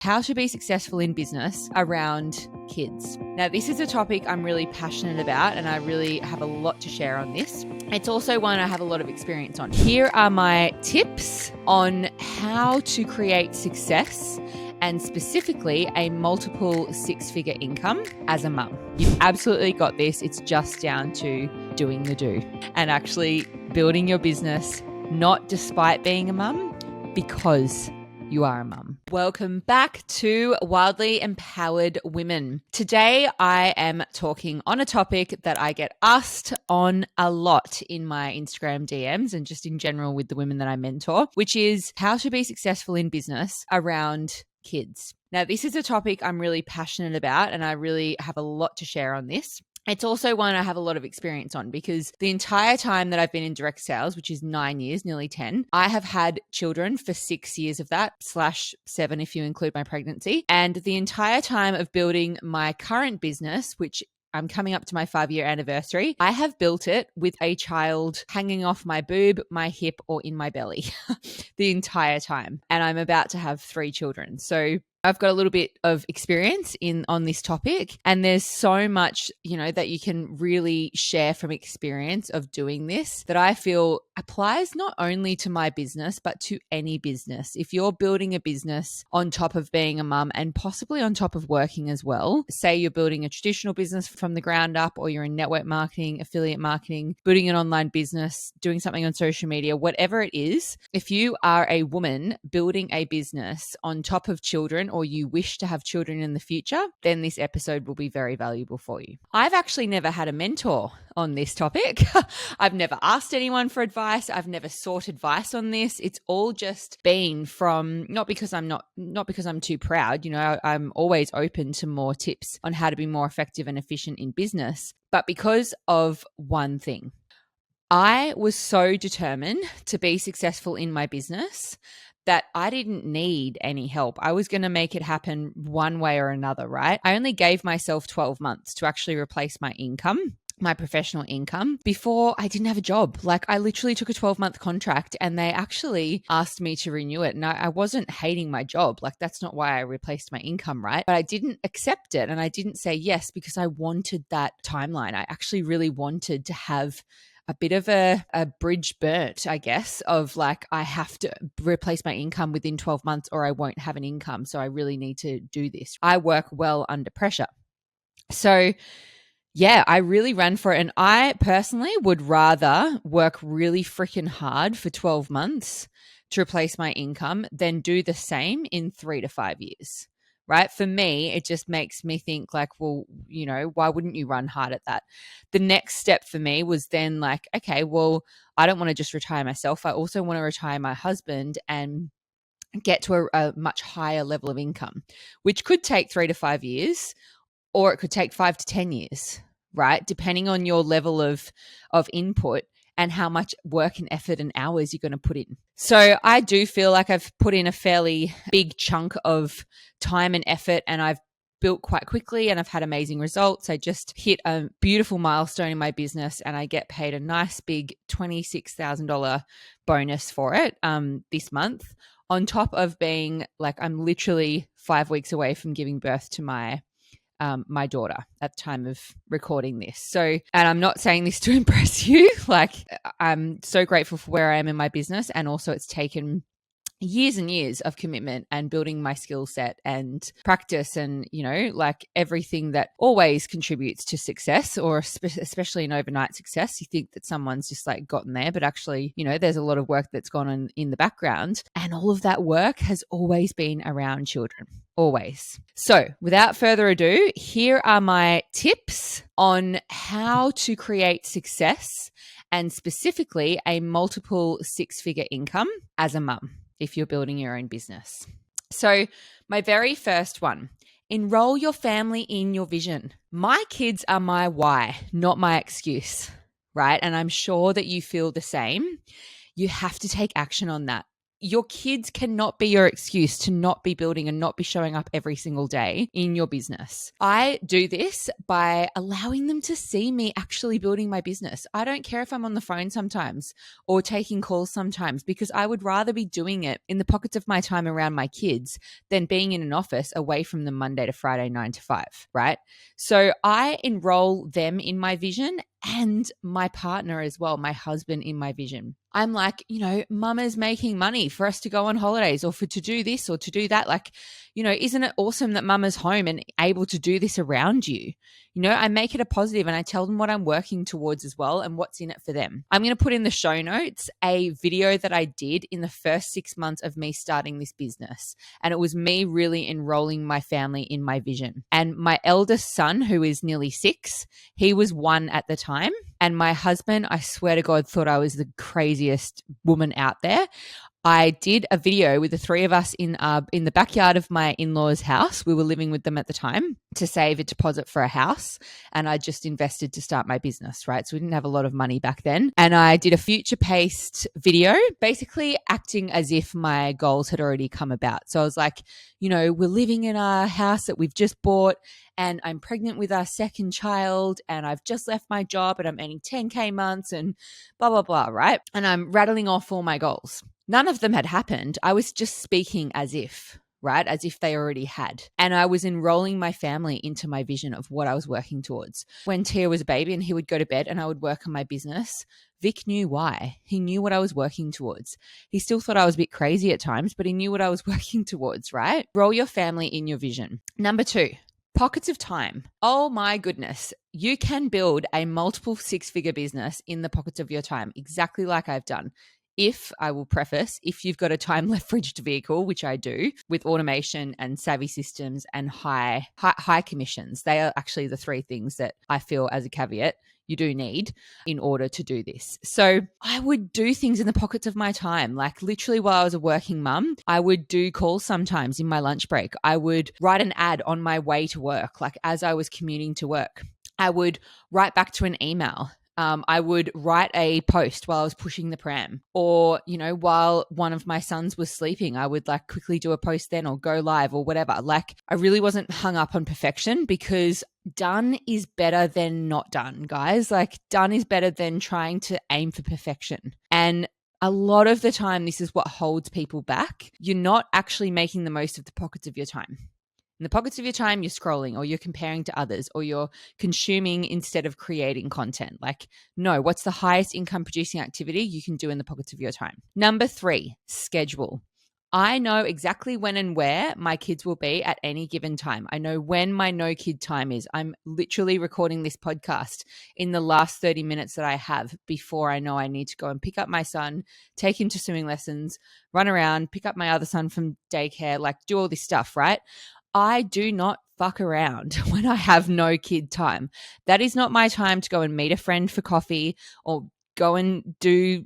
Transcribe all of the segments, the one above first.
how to be successful in business around kids. Now, this is a topic I'm really passionate about and I really have a lot to share on this. It's also one I have a lot of experience on. Here are my tips on how to create success and specifically a multiple six-figure income as a mum. You've absolutely got this. It's just down to doing the do and actually building your business, not despite being a mum, because you are a mum. Welcome back to Wildly Empowered Women. Today, I am talking on a topic that I get asked on a lot in my Instagram DMs and just in general with the women that I mentor, which is how to be successful in business around kids. Now, this is a topic I'm really passionate about and I really have a lot to share on this. It's also one I have a lot of experience on because the entire time that I've been in direct sales, which is 9 years, nearly 10, I have had children for 6 years of that, /7 if you include my pregnancy. And the entire time of building my current business, which I'm coming up to my 5-year anniversary, I have built it with a child hanging off my boob, my hip, or in my belly the entire time. And I'm about to have 3 children. So I've got a little bit of experience on this topic, and there's so much, that you can really share from experience of doing this that I feel applies not only to my business, but to any business. If you're building a business on top of being a mum and possibly on top of working as well, say you're building a traditional business from the ground up, or you're in network marketing, affiliate marketing, building an online business, doing something on social media, whatever it is, if you are a woman building a business on top of children, or you wish to have children in the future, then this episode will be very valuable for you. I've actually never had a mentor on this topic. I've never asked anyone for advice. I've never sought advice on this. It's all just been from, not because I'm too proud, I'm always open to more tips on how to be more effective and efficient in business, but because of one thing. I was so determined to be successful in my business that I didn't need any help. I was going to make it happen one way or another, right? I only gave myself 12 months to actually replace my income, my professional income, before I didn't have a job. Like, I literally took a 12-month contract and they actually asked me to renew it. And I wasn't hating my job. Like, that's not why I replaced my income, right? But I didn't accept it and I didn't say yes because I wanted that timeline. I actually really wanted to have a bit of a bridge burnt, I guess, of like, I have to replace my income within 12 months or I won't have an income. So I really need to do this. I work well under pressure. So yeah, I really ran for it. And I personally would rather work really freaking hard for 12 months to replace my income than do the same in 3 to 5 years. Right? For me, it just makes me think like, well, why wouldn't you run hard at that? The next step for me was then like, okay, well, I don't want to just retire myself. I also want to retire my husband and get to a much higher level of income, which could take 3 to 5 years, or it could take 5 to 10 years, right? Depending on your level of input and how much work and effort and hours you're going to put in. So I do feel like I've put in a fairly big chunk of time and effort, and I've built quite quickly and I've had amazing results. I just hit a beautiful milestone in my business and I get paid a nice big $26,000 bonus for it this month, on top of being like, I'm literally 5 weeks away from giving birth to my daughter at the time of recording this. So, and I'm not saying this to impress you. Like, I'm so grateful for where I am in my business. And also it's taken years and years of commitment and building my skill set and practice and, like everything that always contributes to success, or especially an overnight success. You think that someone's just like gotten there, but actually, there's a lot of work that's gone on in the background. And all of that work has always been around children. Always. So without further ado, here are my tips on how to create success and specifically a multiple six-figure income as a mum if you're building your own business. So my very first one, enroll your family in your vision. My kids are my why, not my excuse, right? And I'm sure that you feel the same. You have to take action on that. your kids cannot be your excuse to not be building and not be showing up every single day in your business. I do this by allowing them to see me actually building my business. I don't care if I'm on the phone sometimes or taking calls sometimes, because I would rather be doing it in the pockets of my time around my kids than being in an office away from them Monday to Friday, 9 to 5, right? So I enroll them in my vision and my partner as well, my husband, in my vision. I'm like, mama's making money for us to go on holidays or to do this or to do that. Like, isn't it awesome that mama's home and able to do this around you? I make it a positive and I tell them what I'm working towards as well and what's in it for them. I'm going to put in the show notes a video that I did in the first 6 months of me starting this business. And it was me really enrolling my family in my vision. And my eldest son, who is nearly 6, he was 1 at the time. And my husband, I swear to God, thought I was the craziest woman out there. I did a video with the 3 of us in the backyard of my in-laws' house. We were living with them at the time to save a deposit for a house. And I just invested to start my business, right? So we didn't have a lot of money back then. And I did a future-paced video, basically acting as if my goals had already come about. So I was like, we're living in our house that we've just bought, and I'm pregnant with our second child, and I've just left my job and I'm earning 10K months and blah, blah, blah, right? And I'm rattling off all my goals. None of them had happened. I was just speaking as if, right? As if they already had. And I was enrolling my family into my vision of what I was working towards. When Tia was a baby and he would go to bed and I would work on my business, Vic knew why. He knew what I was working towards. He still thought I was a bit crazy at times, but he knew what I was working towards, right? Roll your family in your vision. Number 2. Pockets of time. Oh my goodness. You can build a multiple 6-figure business in the pockets of your time, exactly like I've done. If you've got a time leveraged vehicle, which I do, with automation and savvy systems and high commissions. They are actually the 3 things that I feel, as a caveat, you do need in order to do this. So I would do things in the pockets of my time. Like literally while I was a working mum, I would do calls sometimes in my lunch break. I would write an ad on my way to work, like as I was commuting to work. I would write back to an email. I would write a post while I was pushing the pram, or, while one of my sons was sleeping, I would like quickly do a post then or go live or whatever. Like I really wasn't hung up on perfection, because done is better than not done, guys. Like done is better than trying to aim for perfection. And a lot of the time, this is what holds people back. You're not actually making the most of the pockets of your time. In the pockets of your time, you're scrolling or you're comparing to others or you're consuming instead of creating content. Like, no, what's the highest income producing activity you can do in the pockets of your time? Number 3, schedule. I know exactly when and where my kids will be at any given time. I know when my no kid time is. I'm literally recording this podcast in the last 30 minutes that I have before I know I need to go and pick up my son, take him to swimming lessons, run around, pick up my other son from daycare, like do all this stuff, right? I do not fuck around when I have no kid time. That is not my time to go and meet a friend for coffee or go and do,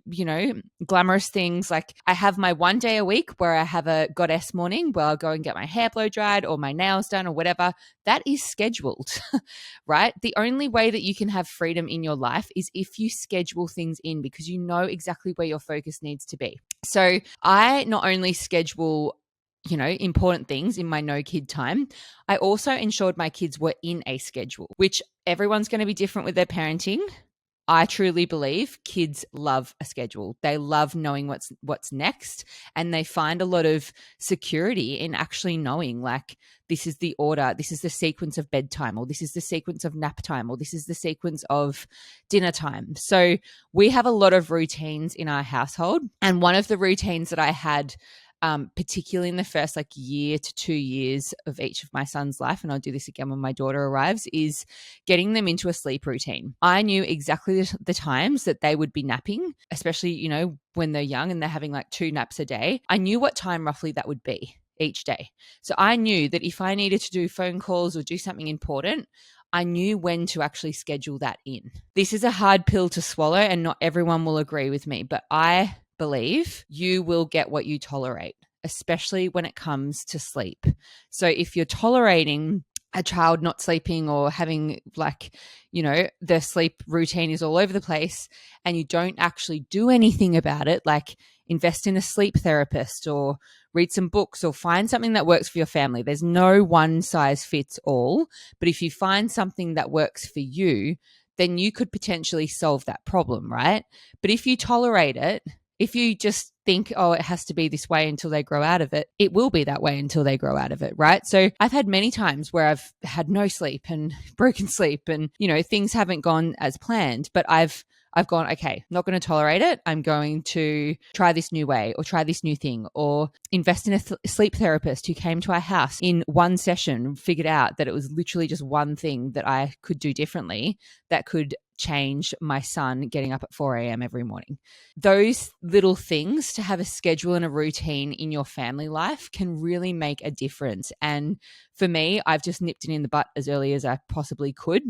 glamorous things. Like I have my 1 day a week where I have a goddess morning where I'll go and get my hair blow dried or my nails done or whatever. That is scheduled, right? The only way that you can have freedom in your life is if you schedule things in, because you know exactly where your focus needs to be. So I not only schedule important things in my no kid time, I also ensured my kids were in a schedule, which everyone's going to be different with their parenting. I truly believe kids love a schedule. They love knowing what's next, and they find a lot of security in actually knowing, like, this is the order, this is the sequence of bedtime, or this is the sequence of nap time, or this is the sequence of dinner time. So we have a lot of routines in our household, and one of the routines that I had particularly in the first year to 2 years of each of my son's life, and I'll do this again when my daughter arrives, is getting them into a sleep routine. I knew exactly the times that they would be napping, especially, when they're young and they're having 2 naps a day. I knew what time roughly that would be each day. So I knew that if I needed to do phone calls or do something important, I knew when to actually schedule that in. This is a hard pill to swallow, and not everyone will agree with me, but I believe you will get what you tolerate, especially when it comes to sleep. So if you're tolerating a child not sleeping or having their sleep routine is all over the place and you don't actually do anything about it, like invest in a sleep therapist or read some books or find something that works for your family. There's no one size fits all, but if you find something that works for you, then you could potentially solve that problem, right? But if you tolerate it, if you just think, oh, it has to be this way until they grow out of it, it will be that way until they grow out of it, right? So I've had many times where I've had no sleep and broken sleep and, things haven't gone as planned, but I've gone, okay, I'm not going to tolerate it. I'm going to try this new way or try this new thing or invest in a sleep therapist who came to our house in one session, figured out that it was literally just one thing that I could do differently that could change my son getting up at 4 a.m. every morning. Those little things, to have a schedule and a routine in your family life, can really make a difference. And for me, I've just nipped it in the butt as early as I possibly could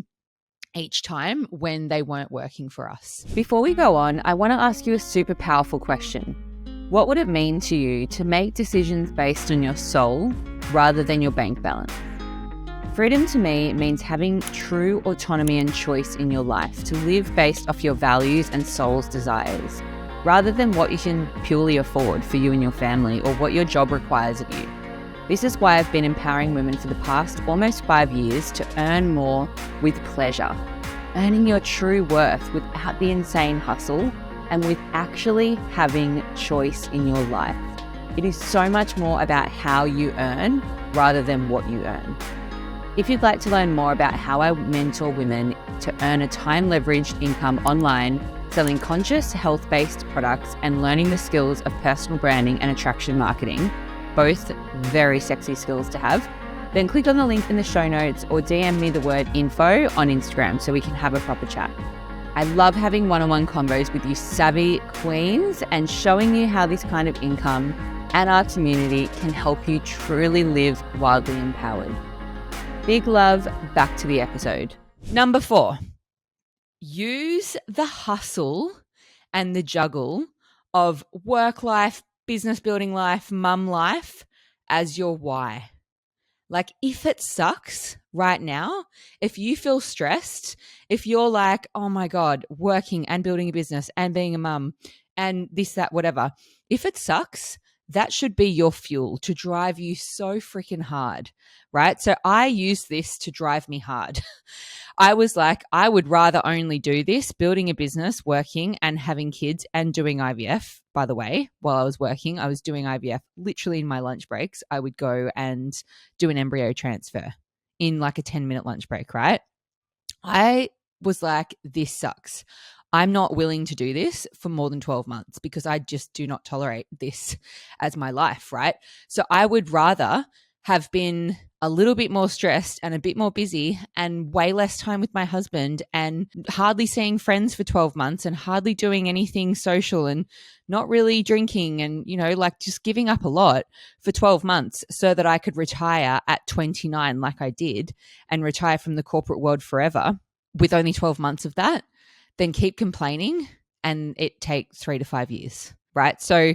each time when they weren't working for us. Before we go on, I want to ask you a super powerful question. What would it mean to you to make decisions based on your soul rather than your bank balance? Freedom to me means having true autonomy and choice in your life to live based off your values and soul's desires, rather than what you can purely afford for you and your family or what your job requires of you. This is why I've been empowering women for the past almost 5 years to earn more with pleasure, earning your true worth without the insane hustle and with actually having choice in your life. It is so much more about how you earn rather than what you earn. If you'd like to learn more about how I mentor women to earn a time-leveraged income online, selling conscious, health-based products and learning the skills of personal branding and attraction marketing, both very sexy skills to have, then click on the link in the show notes or DM me the word info on Instagram so we can have a proper chat. I love having one-on-one combos with you savvy queens and showing you how this kind of income and our community can help you truly live wildly empowered. Big love, back to the episode. Number 4, use the hustle and the juggle of work life, business building life, mum life as your why. Like, if it sucks right now, if you feel stressed, if you're like, oh my God, working and building a business and being a mum and this, that, whatever, if it sucks, that should be your fuel to drive you so freaking hard, right? So I use this to drive me hard. I was like, I would rather only do this, building a business, working and having kids and doing IVF. By the way, while I was working, I was doing IVF literally in my lunch breaks. I would go and do an embryo transfer in like a 10-minute lunch break, right? I was like, this sucks. I'm not willing to do this for more than 12 months because I just do not tolerate this as my life, right? So I would rather have been a little bit more stressed and a bit more busy and way less time with my husband and hardly seeing friends for 12 months and hardly doing anything social and not really drinking and, like just giving up a lot for 12 months so that I could retire at 29 like I did and retire from the corporate world forever with only 12 months of that, then keep complaining and it take 3 to 5 years, right? So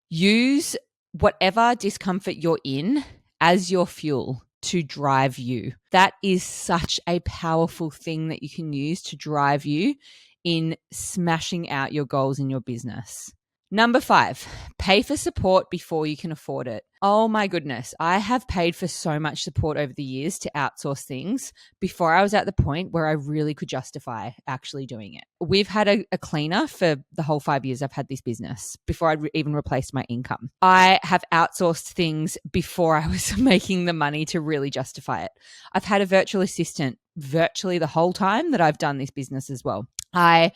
use whatever discomfort you're in as your fuel to drive you. That is such a powerful thing that you can use to drive you in smashing out your goals in your business. Number 5, pay for support before you can afford it. Oh my goodness. I have paid for so much support over the years to outsource things before I was at the point where I really could justify actually doing it. We've had a cleaner for the whole 5 years I've had this business before I'd even replaced my income. I have outsourced things before I was making the money to really justify it. I've had a virtual assistant virtually the whole time that I've done this business as well. I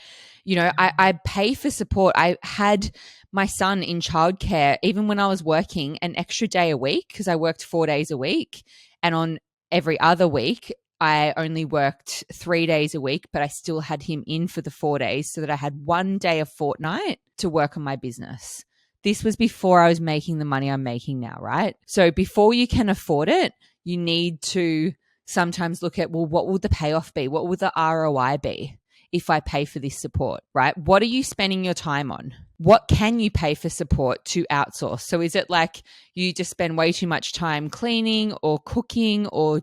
pay for support. I had my son in childcare even when I was working an extra day a week because I worked 4 days a week. And on every other week, I only worked 3 days a week, but I still had him in for the 4 days so that I had 1 day a fortnight to work on my business. This was before I was making the money I'm making now, right? So before you can afford it, you need to sometimes look at, well, what will the payoff be? What will the ROI be if I pay for this support, right? What are you spending your time on? What can you pay for support to outsource? So is it like you just spend way too much time cleaning or cooking or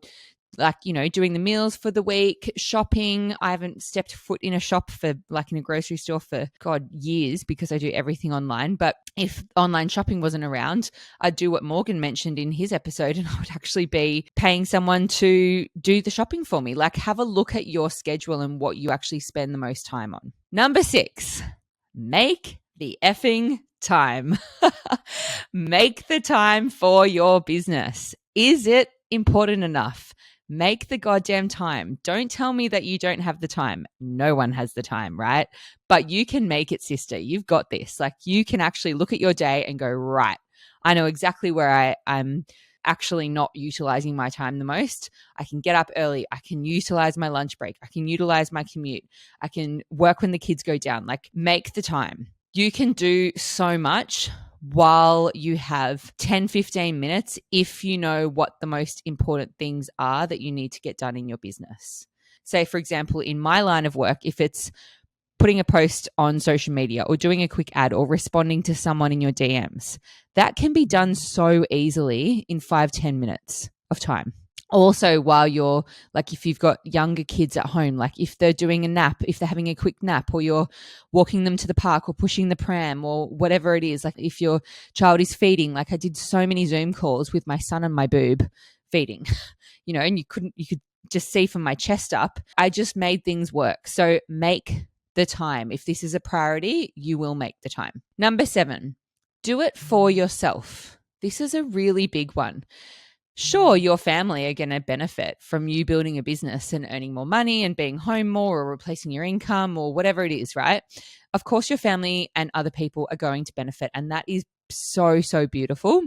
like, doing the meals for the week, shopping. I haven't stepped foot in a shop for like in a grocery store for God years because I do everything online. But if online shopping wasn't around, I'd do what Morgan mentioned in his episode, and I would actually be paying someone to do the shopping for me. Like, have a look at your schedule and what you actually spend the most time on. Number 6, make the effing time. Make the time for your business. Is it important enough? Make the goddamn time. Don't tell me that you don't have the time. No one has the time, right? But you can make it, sister. You've got this. Like, you can actually look at your day and go, right, I know exactly where I'm actually not utilizing my time the most. I can get up early. I can utilize my lunch break. I can utilize my commute. I can work when the kids go down. Like, make the time. You can do so much while you have 10, 15 minutes if you know what the most important things are that you need to get done in your business. Say, for example, in my line of work, if it's putting a post on social media or doing a quick ad or responding to someone in your DMs, that can be done so easily in 5-10 minutes of time. Also, while you're like, if you've got younger kids at home, like if they're doing a nap, if they're having a quick nap, or you're walking them to the park or pushing the pram or whatever it is, like if your child is feeding, like I did so many Zoom calls with my son and my boob feeding, and you could just see from my chest up, I just made things work. So make the time. If this is a priority, you will make the time. Number 7, do it for yourself. This is a really big one. Sure, your family are going to benefit from you building a business and earning more money and being home more or replacing your income or whatever it is, right? Of course, your family and other people are going to benefit. And that is so, so beautiful.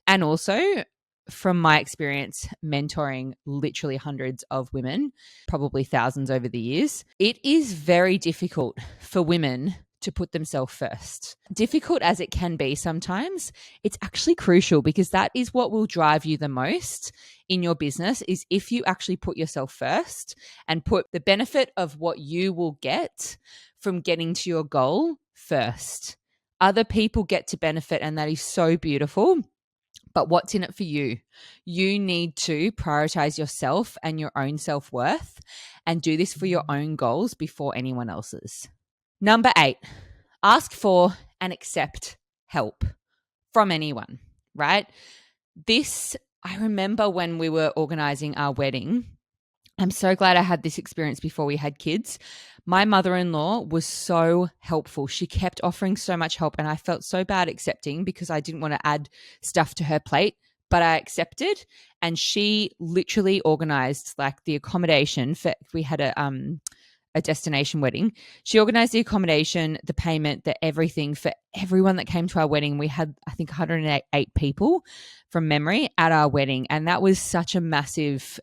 And also, from my experience mentoring literally hundreds of women, probably thousands over the years, it is very difficult for women to put themselves first. Difficult as it can be sometimes, it's actually crucial because that is what will drive you the most in your business, is if you actually put yourself first and put the benefit of what you will get from getting to your goal first. Other people get to benefit, and that is so beautiful. But what's in it for you? You need to prioritize yourself and your own self-worth and do this for your own goals before anyone else's. Number 8, ask for and accept help from anyone, right? This, I remember when we were organizing our wedding. I'm so glad I had this experience before we had kids. My mother-in-law was so helpful. She kept offering so much help, and I felt so bad accepting because I didn't want to add stuff to her plate, but I accepted, and she literally organized like the accommodation for, we had a destination wedding. She organized the accommodation, the payment, the everything for everyone that came to our wedding. We had, I think, 108 people from memory at our wedding. And that was such a massive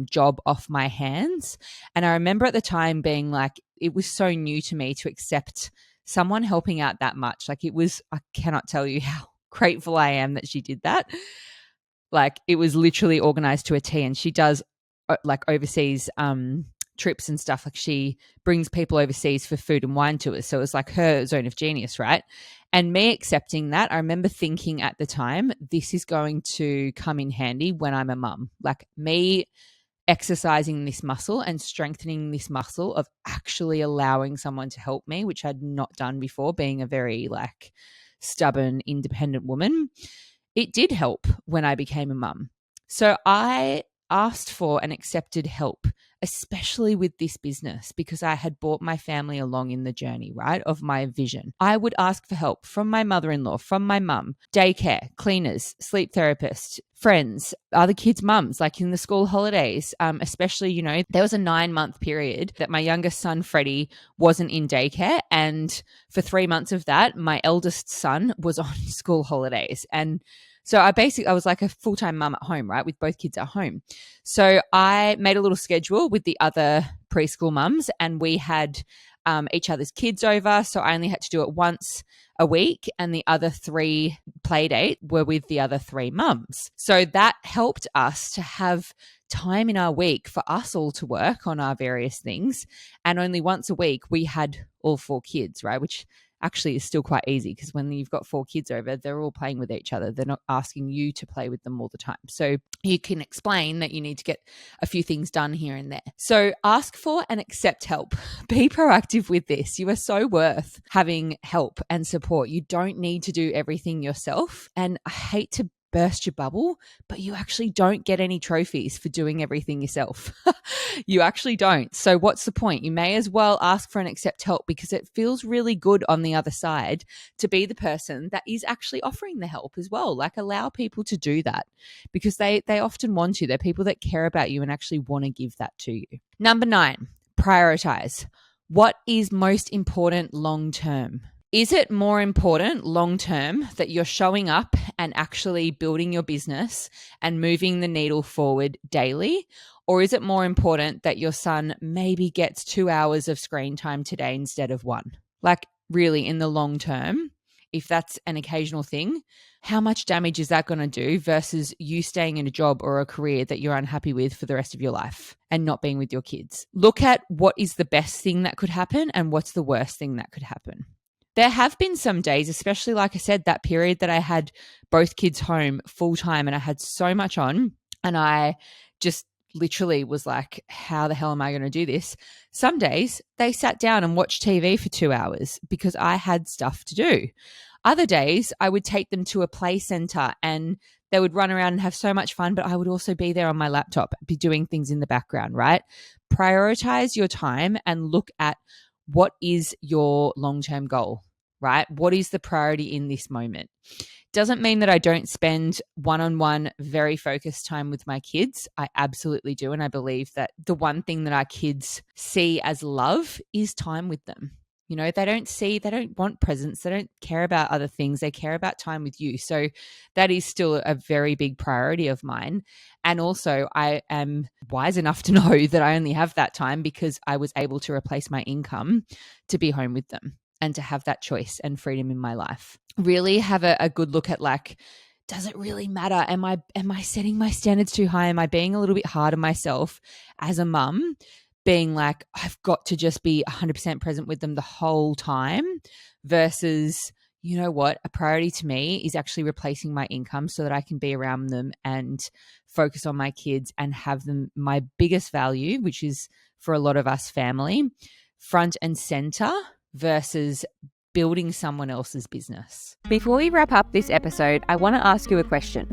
job off my hands. And I remember at the time being like, it was so new to me to accept someone helping out that much. Like it was, I cannot tell you how grateful I am that she did that. Like it was literally organized to a T, and she does like overseas trips and stuff. Like she brings people overseas for food and wine tours. So it was like her zone of genius, right? And me accepting that, I remember thinking at the time, this is going to come in handy when I'm a mum. Like me exercising this muscle and strengthening this muscle of actually allowing someone to help me, which I'd not done before, being a very like stubborn, independent woman. It did help when I became a mum. So I asked for and accepted help, especially with this business, because I had brought my family along in the journey, right, of my vision. I would ask for help from my mother-in-law, from my mum, daycare, cleaners, sleep therapists, friends, other kids' mums, like in the school holidays, especially, there was a 9-month period that my youngest son, Freddie, wasn't in daycare. And for 3 months of that, my eldest son was on school holidays. And so I was like a full-time mum at home, right, with both kids at home. So I made a little schedule with the other preschool mums, and we had each other's kids over. So I only had to do it once a week, and the other 3 play date were with the other 3 mums. So that helped us to have time in our week for us all to work on our various things. And only once a week we had all 4 kids, right, which actually is still quite easy because when you've got 4 kids over, they're all playing with each other. They're not asking you to play with them all the time. So you can explain that you need to get a few things done here and there. So ask for and accept help. Be proactive with this. You are so worth having help and support. You don't need to do everything yourself. And I hate to burst your bubble, but you actually don't get any trophies for doing everything yourself. You actually don't. So what's the point? You may as well ask for and accept help because it feels really good on the other side to be the person that is actually offering the help as well. Like, allow people to do that because they often want to. They're people that care about you and actually want to give that to you. Number 9, prioritize. What is most important long term? Is it more important long term that you're showing up and actually building your business and moving the needle forward daily? Or is it more important that your son maybe gets 2 hours of screen time today instead of 1? Like, really, in the long term, if that's an occasional thing, how much damage is that going to do versus you staying in a job or a career that you're unhappy with for the rest of your life and not being with your kids? Look at what is the best thing that could happen and what's the worst thing that could happen. There have been some days, especially like I said, that period that I had both kids home full time and I had so much on and I just literally was like, how the hell am I going to do this? Some days they sat down and watched TV for 2 hours because I had stuff to do. Other days I would take them to a play center and they would run around and have so much fun, but I would also be there on my laptop, be doing things in the background, right? Prioritize your time and look at what is your long-term goal, right? What is the priority in this moment? Doesn't mean that I don't spend one-on-one, very focused time with my kids. I absolutely do. And I believe that the one thing that our kids see as love is time with them. You know, they don't want presents. They don't care about other things. They care about time with you. So that is still a very big priority of mine. And also I am wise enough to know that I only have that time because I was able to replace my income to be home with them and to have that choice and freedom in my life. Really have a good look at, like, does it really matter? Am I setting my standards too high? Am I being a little bit hard on myself as a mum? Being like, I've got to just be 100% present with them the whole time versus, you know what, a priority to me is actually replacing my income so that I can be around them and focus on my kids and have them, my biggest value, which is for a lot of us family, front and center versus building someone else's business. Before we wrap up this episode, I want to ask you a question.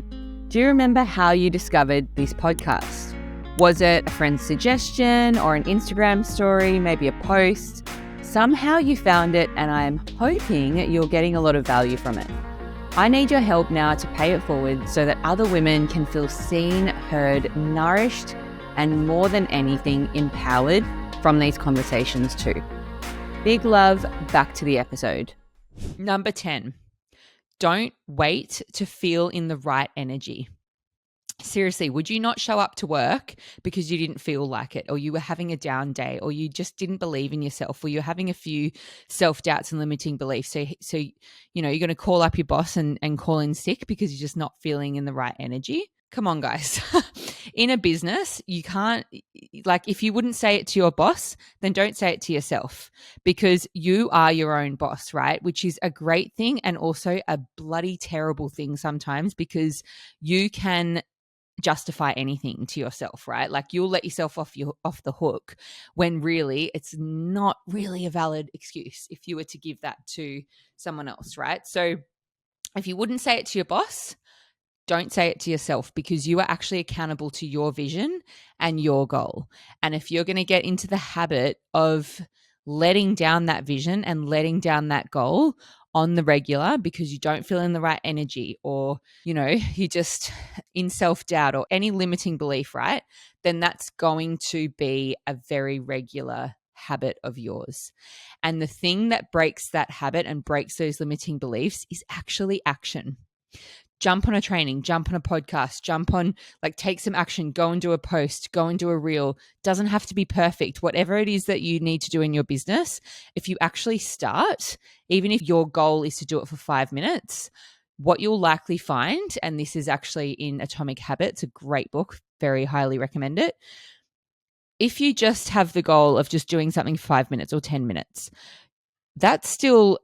Do you remember how you discovered this podcast? Was it a friend's suggestion or an Instagram story, maybe a post? Somehow you found it, and I'm hoping you're getting a lot of value from it. I need your help now to pay it forward so that other women can feel seen, heard, nourished, and more than anything, empowered from these conversations too. Big love, back to the episode. Number 10, don't wait to feel in the right energy. Seriously, would you not show up to work because you didn't feel like it, or you were having a down day, or you just didn't believe in yourself, or you're having a few self-doubts and limiting beliefs? So you know, you're going to call up your boss and call in sick because you're just not feeling in the right energy? Come on, guys. In a business, you can't, like, if you wouldn't say it to your boss, then don't say it to yourself, because you are your own boss, right? Which is a great thing and also a bloody terrible thing sometimes, because you can justify anything to yourself, right? Like, you'll let yourself off the hook when really it's not really a valid excuse if you were to give that to someone else, right? So if you wouldn't say it to your boss, don't say it to yourself, because you are actually accountable to your vision and your goal. And if you're going to get into the habit of letting down that vision and letting down that goal on the regular because you don't feel in the right energy, or, you know, you just in self-doubt or any limiting belief, right? Then that's going to be a very regular habit of yours. And the thing that breaks that habit and breaks those limiting beliefs is actually action. Jump on a training, jump on a podcast, take some action, go and do a post, go and do a reel. Doesn't have to be perfect. Whatever it is that you need to do in your business, if you actually start, even if your goal is to do it for 5 minutes, what you'll likely find, and this is actually in Atomic Habits, a great book, very highly recommend it. If you just have the goal of just doing something for 5 minutes or 10 minutes, that's still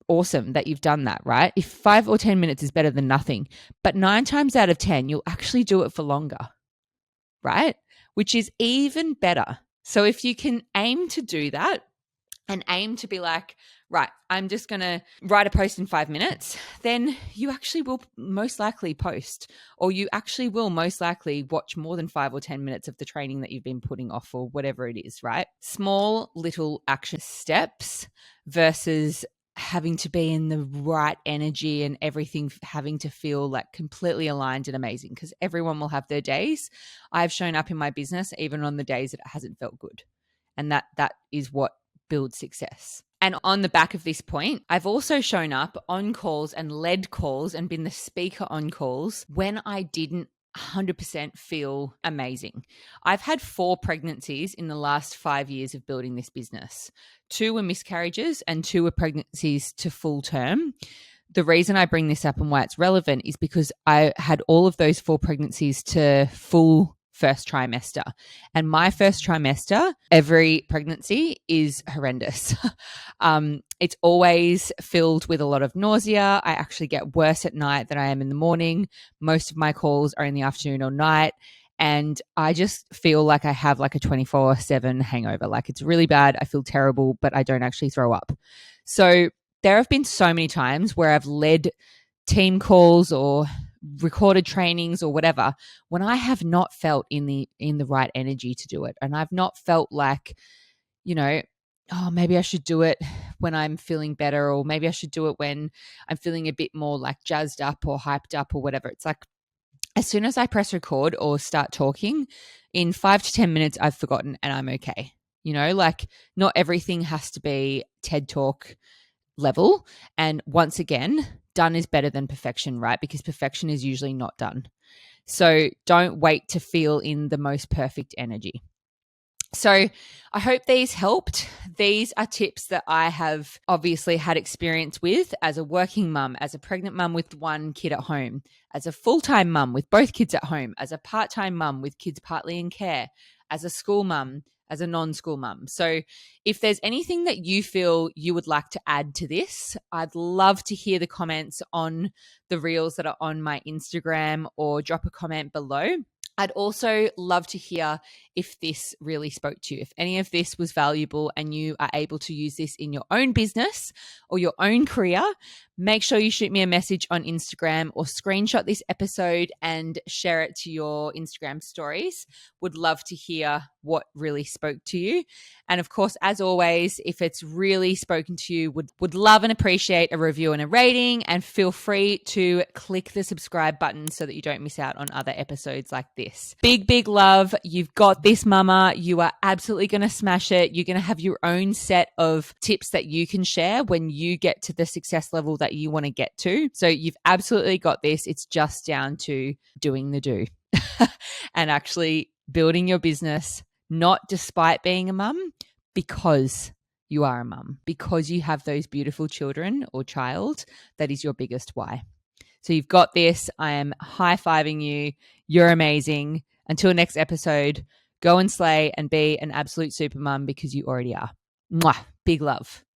awesome that you've done that, right? If 5 or 10 minutes is better than nothing, but 9 times out of 10, you'll actually do it for longer, right? Which is even better. So if you can aim to do that and aim to be like, right, I'm just going to write a post in 5 minutes, then you actually will most likely post, or you actually will most likely watch more than 5 or 10 minutes of the training that you've been putting off or whatever it is, right? Small little action steps versus having to be in the right energy and everything having to feel like completely aligned and amazing, because everyone will have their days. I've shown up in my business even on the days that it hasn't felt good. And that is what builds success. And on the back of this point, I've also shown up on calls and led calls and been the speaker on calls when I didn't 100% feel amazing. I've had 4 pregnancies in the last 5 years of building this business. 2 were miscarriages and 2 were pregnancies to full term. The reason I bring this up and why it's relevant is because I had all of those 4 pregnancies to full first trimester. And my first trimester, every pregnancy is horrendous. It's always filled with a lot of nausea. I actually get worse at night than I am in the morning. Most of my calls are in the afternoon or night. And I just feel like I have like a 24/7 hangover. Like it's really bad. I feel terrible, but I don't actually throw up. So there have been so many times where I've led team calls or recorded trainings or whatever when I have not felt in the right energy to do it, and I've not felt like, oh, maybe I should do it when I'm feeling better, or maybe I should do it when I'm feeling a bit more like jazzed up or hyped up or whatever. It's like as soon as I press record or start talking, in 5 to 10 minutes I've forgotten and I'm okay. Like not everything has to be TED Talk level. And once again, done is better than perfection, right? Because perfection is usually not done. So don't wait to feel in the most perfect energy. So I hope these helped. These are tips that I have obviously had experience with as a working mum, as a pregnant mum with 1 kid at home, as a full-time mum with both kids at home, as a part-time mum with kids partly in care, as a school mum, as a non-school mum. So if there's anything that you feel you would like to add to this, I'd love to hear the comments on the reels that are on my Instagram, or drop a comment below. I'd also love to hear if this really spoke to you, if any of this was valuable and you are able to use this in your own business or your own career. Make sure you shoot me a message on Instagram or screenshot this episode and share it to your Instagram stories. Would love to hear what really spoke to you. And of course, as always, if it's really spoken to you, would love and appreciate a review and a rating, and feel free to click the subscribe button so that you don't miss out on other episodes like this. Big, big love. You've got this, mama. You are absolutely going to smash it. You're going to have your own set of tips that you can share when you get to the success level that you want to get to. So you've absolutely got this. It's just down to doing the do and actually building your business, not despite being a mum, because you are a mum, because you have those beautiful children or child. That is your biggest why. So you've got this. I am high-fiving you. You're amazing. Until next episode, go and slay and be an absolute super mum, because you already are. Mwah. Big love.